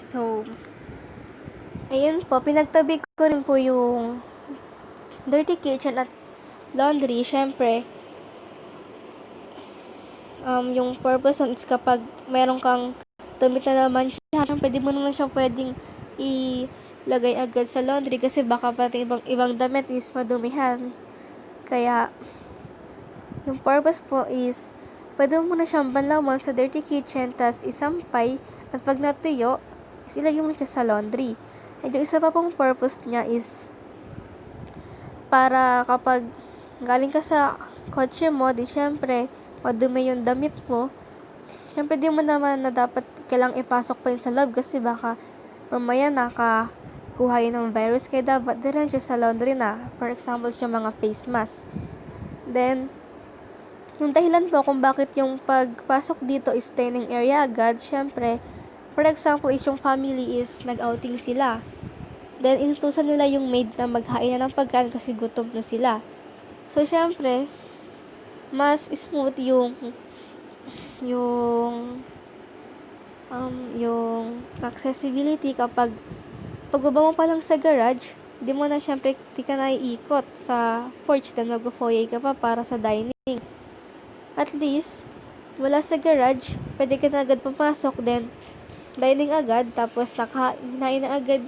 So, ayun po, pinagtabi ko rin po yung dirty kitchen at laundry. Syempre, yung purpose nun is kapag meron kang damit na naman siya, syempre di mo naman siya pwedeng ilagay agad sa laundry kasi baka pati ibang damit is madumihan. Kaya, yung purpose po is pwede mo na siyang banlawan sa dirty kitchen, tas isampay, at pag natuyo, is ilagay mo siya sa laundry. And yung isa pa pong purpose niya is para kapag galing ka sa kotse mo, di syempre, madumi yung damit mo, syempre di mo naman na dapat kailang ipasok pa yun sa loob kasi baka mamaya nakakuha yun ng virus, kaya dapat diretso sa laundry na. For example, yung mga face mask. Then, yung dahilan po kung bakit yung pagpasok dito is dining area agad, syempre, for example, is yung family is nag-outing sila. Then, inutusan nila yung maid na maghain na ng pagkain kasi gutom na sila. So, syempre, mas smooth yung accessibility kapag pagbaba mo pa lang sa garage, di mo na syempre, di ka na iikot sa porch, then mag-foyer ka pa para sa dining. At least, wala sa garage, pwede ka na agad pumasok, then dining agad, tapos hinain na agad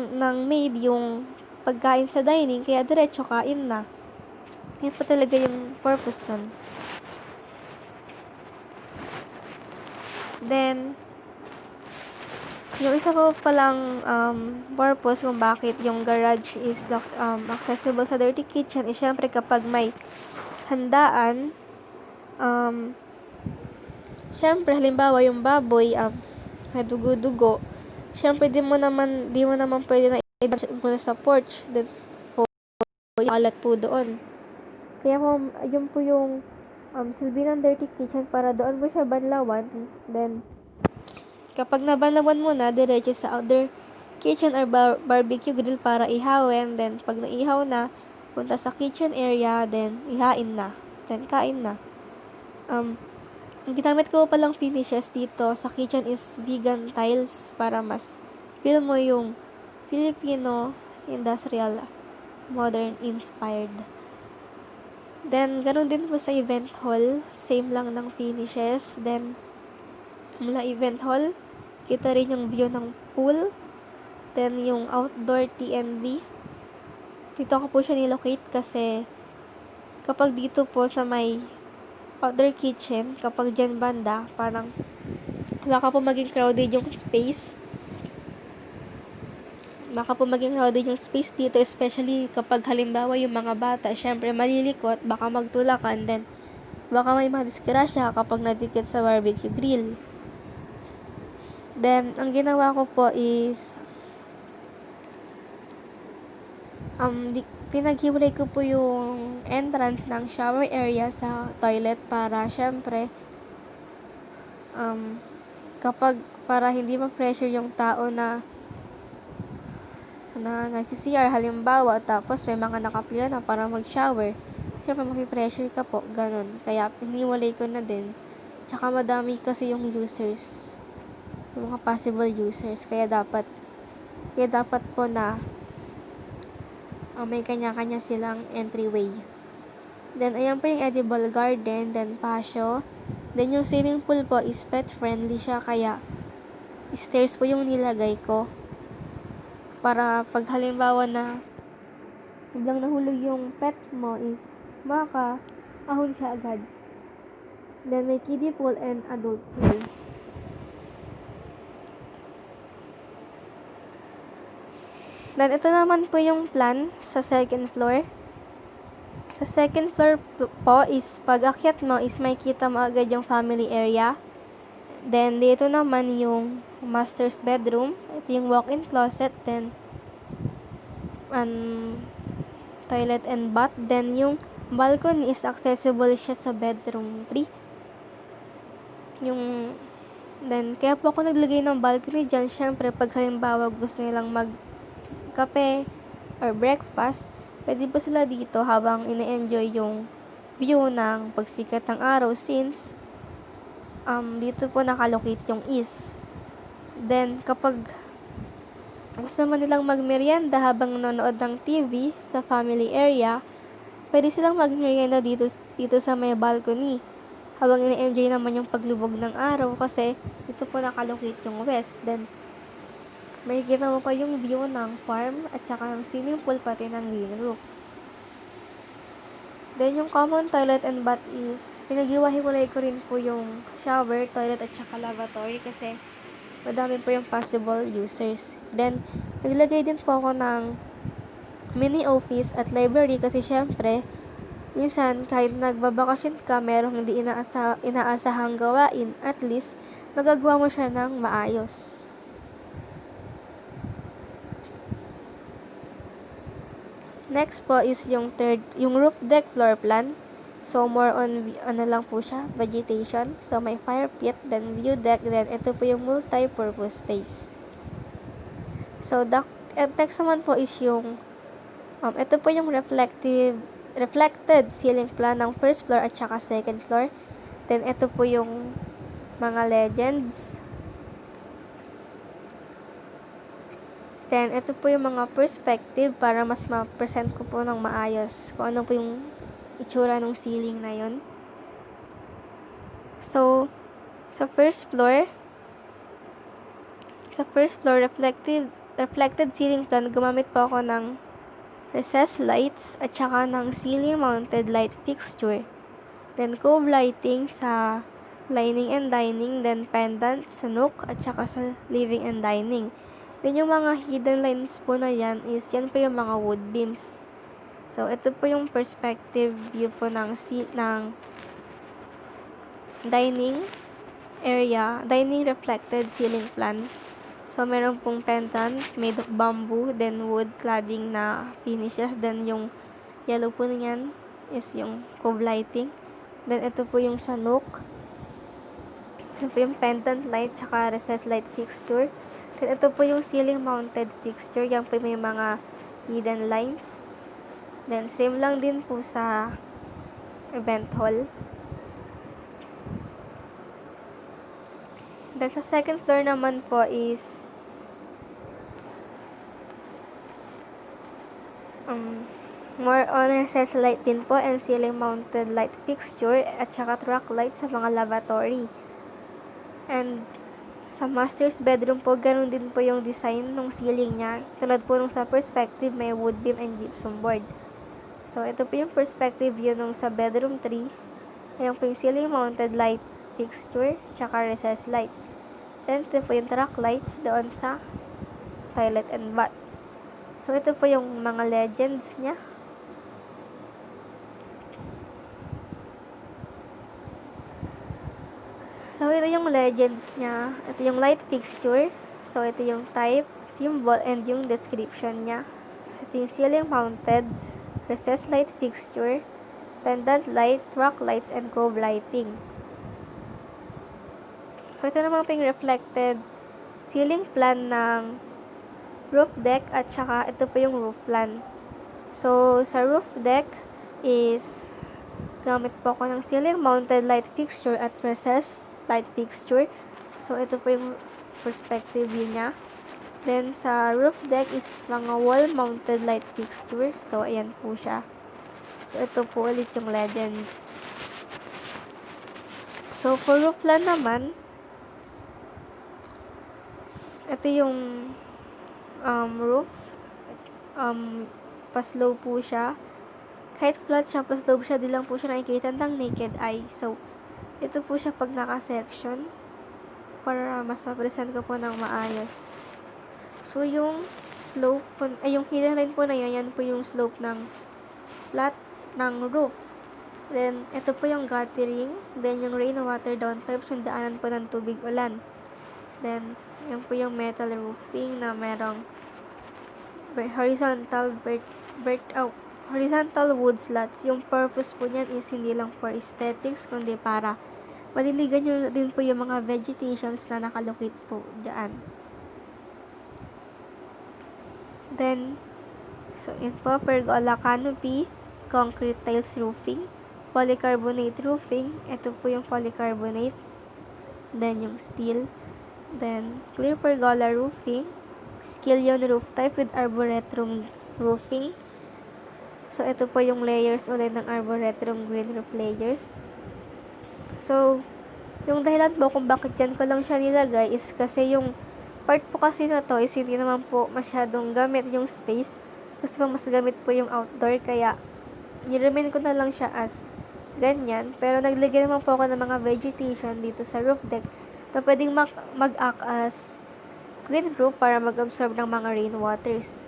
ng maid yung pagkain sa dining, kaya diretso kain na. Yun po talaga yung purpose nun. Then, yung isa ko palang purpose kung bakit yung garage is accessible sa dirty kitchen is syempre kapag may handaan, syempre halimbawa yung baboy, may dugo-dugo, syempre di mo naman pwede na i-dash muna sa porch, then alat po doon. Kaya po, yun po yung silbi ng dirty kitchen, para doon mo siya banlawan. Then, kapag nabanlawan mo na, diretso sa outdoor kitchen or barbecue grill para ihawin. Then, pag naihaw na, punta sa kitchen area, then ihain na. Then, kain na. Ang ginamit ko palang finishes dito sa kitchen is vegan tiles para mas feel mo yung Filipino industrial modern inspired. Then, ganoon din po sa event hall. Same lang ng finishes. Then, mula event hall, kita rin yung view ng pool. Then, yung outdoor TNB. Dito ko po siya nilocate kasi kapag dito po sa may outdoor kitchen, kapag dyan banda, parang baka po maging crowded yung space. Dito, especially kapag halimbawa yung mga bata, syempre malilikot, baka magtulakan, then baka may madisgrasya kapag nadikit sa barbecue grill. Then, ang ginawa ko po is pinaghiwalay ko po yung entrance ng shower area sa toilet para syempre para hindi ma-pressure yung tao na nag-CR halimbawa, tapos may mga nakapila na para mag-shower. Siyempre, mapipressure ka po, ganun. Kaya, hiniwalay ko na din. Tsaka, madami kasi yung users. Yung mga possible users. Kaya dapat po na may kanya-kanya silang entryway. Then, ayan po yung edible garden, then patio. Then, yung swimming pool po is pet-friendly siya, kaya stairs po yung nilagay ko. Para pag halimbawa na biglang nahulog yung pet mo is makaka-ahon siya agad. Then, may kiddie pool and adult pool. Then, ito naman po yung plan sa second floor. Sa second floor po is pag akyat mo is may kita mo agad yung family area. Then, dito naman yung master's bedroom. Ito yung walk-in closet. Then, toilet and bath. Then, yung balcony is accessible siya sa bedroom 3. Then, kaya po ako naglagay ng balcony dyan. Syempre, pag halimbawa gusto nilang magkape or breakfast, pwede po sila dito habang ine-enjoy yung view ng pagsikat ng araw since dito po nakalocate yung east. Then, kapag gusto naman nilang magmerienda habang nanonood ng TV sa family area, pwede silang magmerienda dito sa may balcony. Habang ini-enjoy naman yung paglubog ng araw kasi dito po nakalocate yung west. Then, makikita mo pa yung view ng farm at saka ng swimming pool pati ng green roof. Then, yung common toilet and bath is, pinag-iwahiwalay ko rin po yung shower, toilet at saka lavatory kasi madami po yung possible users. Then, naglagay din po ako ng mini office at library kasi syempre, minsan kahit nagbabakasyon ka, merong hindi inaasahang gawain, at least magagawa mo siya ng maayos. Next po is yung roof deck floor plan. So, more on, lang po siya, vegetation. So, may fire pit, then view deck, then ito po yung multi-purpose space. So, next naman po is yung, ito po yung reflected ceiling plan ng first floor at saka second floor. Then, ito po yung mga legends. Then, ito po yung mga perspective para mas ma-present ko po ng maayos kung ano po yung itsura ng ceiling na yun. So, sa first floor reflected ceiling plan, gumamit po ako ng recessed lights at saka ng ceiling mounted light fixture. Then, cove lighting sa lining and dining, then pendant sa nook at saka sa living and dining. Then, yung mga hidden lines po na yan po yung mga wood beams. So, ito po yung perspective view po ng dining area, dining reflected ceiling plan. So, meron pong pendant made of bamboo, then wood cladding na finishes, then yung yellow po niyan is yung cove lighting. Then, ito po yung sa nook. Ito po yung pendant light, tsaka recessed light fixture. Then, ito po yung ceiling mounted fixture. Yan po may mga hidden lines. Then, same lang din po sa event hall. Then, sa second floor naman po is more on recessed light din po and ceiling mounted light fixture at saka track light sa mga lavatory. And sa master's bedroom po, ganun din po yung design ng ceiling niya. Tulad po nung sa perspective, may wood beam and gypsum board. So, ito po yung perspective view nung sa bedroom 3. Ayan po yung ceiling mounted light fixture, tsaka recessed light. Then, ito po yung track lights doon sa toilet and bath. So, ito po yung mga legends niya. So, ito yung legends niya. Ito yung light fixture. So, ito yung type, symbol, and yung description niya. So, ito yung ceiling mounted, recessed light fixture, pendant light, track lights, and cove lighting. So, ito naman po yung reflected ceiling plan ng roof deck at saka ito po yung roof plan. So, sa roof deck is gamit po ako ng ceiling mounted light fixture at recessed light fixture. So, ito po yung perspective view niya. Then, sa roof deck is mga wall-mounted light fixture. So, ayan po siya. So, ito po ulit yung legends. So, for roof plan naman, ito yung roof. Paslow po siya. Kahit flat siya, paslow siya, di lang po siya nakikita ng naked eye. So, ito po siya pag naka-section para mas ma-present ko po ng maayos. So, yung slope po, yung hidden line po na yan po yung slope ng flat ng roof. Then, ito po yung guttering. Then, yung rainwater downpipes, yung daanan po ng tubig ulan. Then, yan po yung metal roofing na merong horizontal wood slats. Yung purpose po niyan is hindi lang for aesthetics, kundi para maliligan nyo din po yung mga vegetations na nakalocate po dyan. Then, so yun po, pergola canopy, concrete tiles roofing, polycarbonate roofing. Ito po yung polycarbonate. then yung steel, then clear pergola roofing, skillion roof type with arboretum roofing. So, ito po yung layers ulit ng arboretum green roof layers. So, yung dahilan po kung bakit dyan ko lang siya nilagay is kasi yung part po kasi na to is hindi naman po masyadong gamit yung space. Kasi po mas gamit po yung outdoor, kaya niremain ko na lang siya as ganyan. Pero naglagay naman po ako ng mga vegetation dito sa roof deck. So, pwedeng mag-act as green roof para mag-absorb ng mga rainwaters.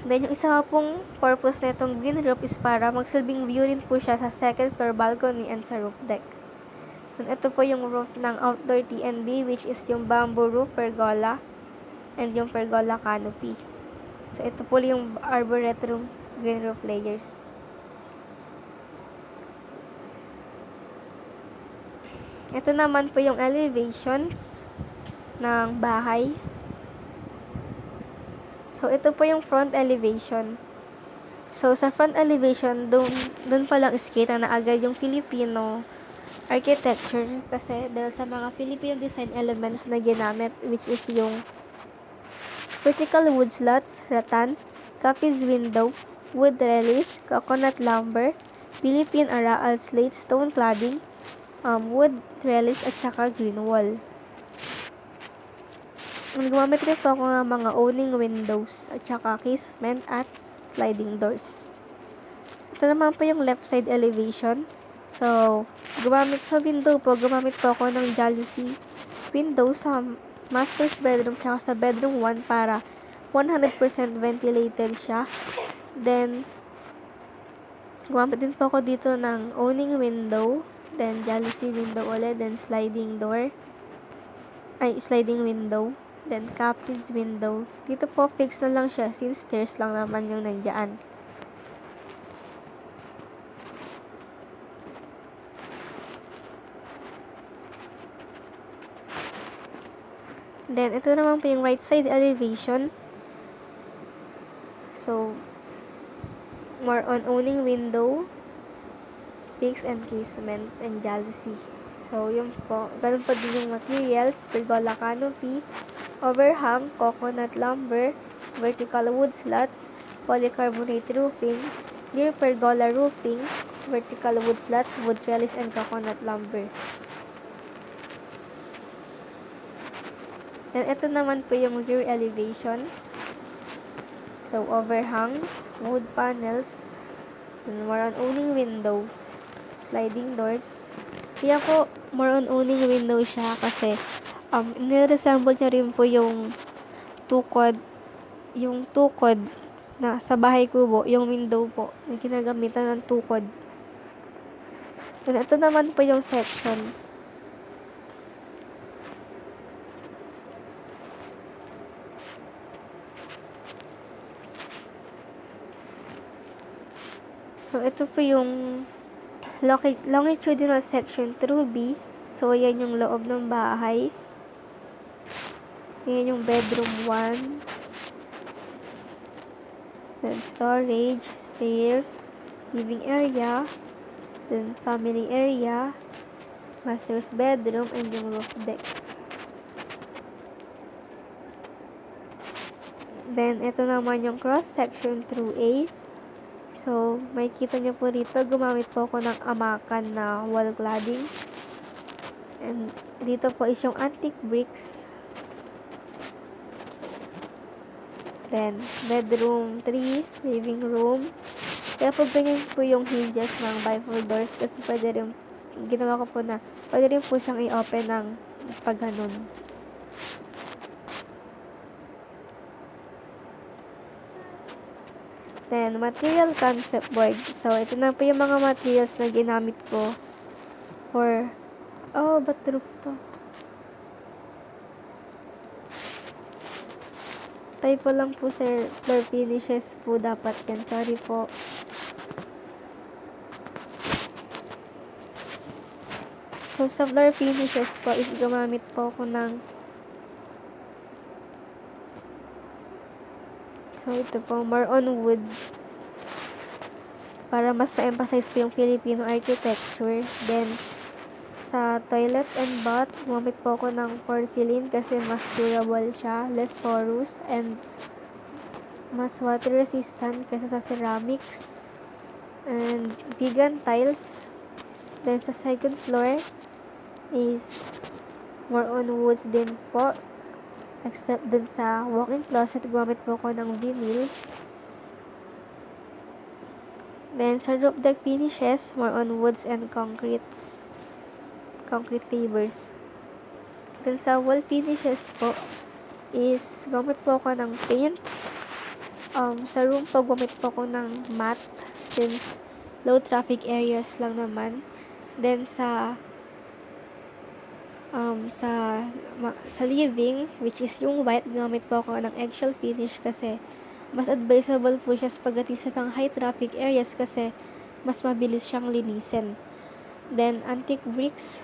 Then, yung isa pong purpose na itong green roof is para magsilbing view rin po siya sa second floor balcony and sa roof deck. And ito po yung roof ng outdoor TNB, which is yung bamboo roof pergola and yung pergola canopy. So, ito po yung arboretum green roof layers. Ito naman po yung elevations ng bahay. So, ito po yung front elevation. So, sa front elevation, doon pa lang iskita na agad yung Filipino architecture kasi dahil sa mga Filipino design elements na ginamit, which is yung vertical wood slats, rattan, capiz window, wood trellis, coconut lumber, Philippine Araal slate stone cladding, wood trellis at saka green wall. Gumamit rin po ako ng mga owning windows at saka casement at sliding doors. Ito naman po yung left side elevation. So, gumamit po ako ng jalousie window sa master's bedroom tsaka sa bedroom 1 para 100% ventilated siya. Then, gumamit din po ako dito ng owning window, then jalousie window ulit, then sliding window, then capiz window. Dito po fix na lang siya since stairs lang naman yung nandiyan. Then, ito naman po yung right side elevation. So, more on owning window, fix and casement, and jalousie. So, yun po. Ganun po din yung materials, pergola canopy, overhang, coconut lumber, vertical wood slats, polycarbonate roofing, clear pergola roofing, vertical wood slats, wood trellis, and coconut lumber. And ito naman po yung rear elevation. So, overhangs, wood panels, and more on owning window, sliding doors. Kaya po, more on owning window siya kasi niresemble niya rin po yung tukod na sa bahay kubo, yung window po, na ginagamitan ng tukod. And ito naman po yung section. So, ito po yung longitudinal section through B. So, yan yung loob ng bahay. Yan yung bedroom 1. Then, storage, stairs, living area, then family area, master's bedroom, and yung roof deck. Then, ito naman yung cross section through A. So, makikita nyo po dito, gumamit po ako ng amakan na wall cladding. And dito po is yung antique bricks. Then, bedroom 3, living room. Kaya po ganyan po yung hinges ng bifold doors kasi pwede rin, ginawa ko po na, pwede rin po siyang i-open ng pag ganun. Then, material concept board. So, ito na po yung mga materials na ginamit ko for, ba't roof to? Typo lang po, sir. Floor finishes po dapat yan. Sorry po. So, sa floor finishes po is gumamit po ako ng so, ito po, more on wood. Para mas na-emphasize po yung Filipino architecture. Then, Sa toilet and bath, gumamit po ako ng porcelain kasi mas durable siya, less porous, and mas water resistant kaysa sa ceramics. And vegan tiles. Then sa second floor is more on woods din po. Except dun sa walk-in closet, gumamit po ako ng vinyl. Then sa roof deck finishes, more on woods and concrete fibers. Then sa wall finishes po is gumamit po ako ng paints. Sa room po gumamit po ako ng matte since low traffic areas lang naman. Then sa living, which is yung white, gamit po ako ng eggshell finish kasi mas advisable po siya pagdating sa pang high traffic areas kasi mas mabilis siyang linisin. Then antique bricks,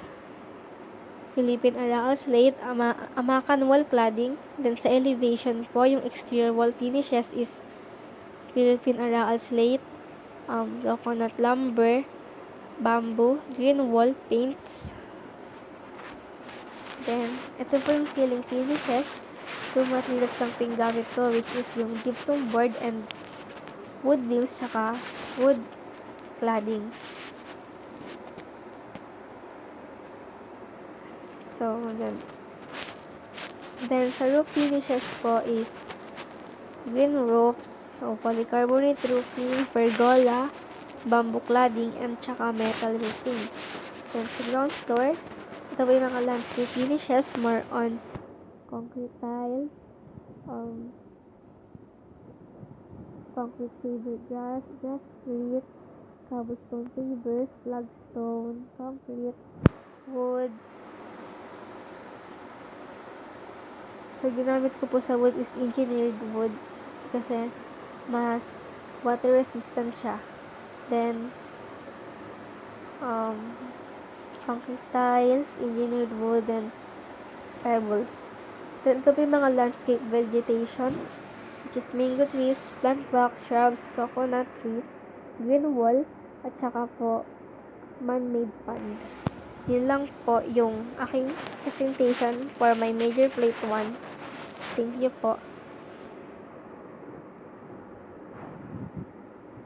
Philippine Aral slate, Amakan wall cladding. Then sa elevation po, yung exterior wall finishes is Philippine Aral slate, coconut lumber, bamboo, green wall paints. Then, ito po yung ceiling finishes. Two materials lang po yung gamit ko, which is yung gypsum board and wood beams, saka wood claddings. So, yun. Then, sa roof finishes po is green roofs, so polycarbonate roofing, pergola, bamboo cladding, and saka metal roofing. Then, sa ground floor, ito po yung mga landscape finishes, more on concrete tiles, concrete paver grass street, cobblestone pavers, flagstone, concrete, wood. So, ginamit ko po sa wood is engineered wood kasi mas water resistant siya. Then, concrete tiles, engineered wood, and pebbles. Then, ito po yung mga landscape vegetation, which is mango trees, plant box, shrubs, coconut trees, green wall, at saka po man-made pond. Yun lang po yung aking presentation for my major plate 1. Thank you po.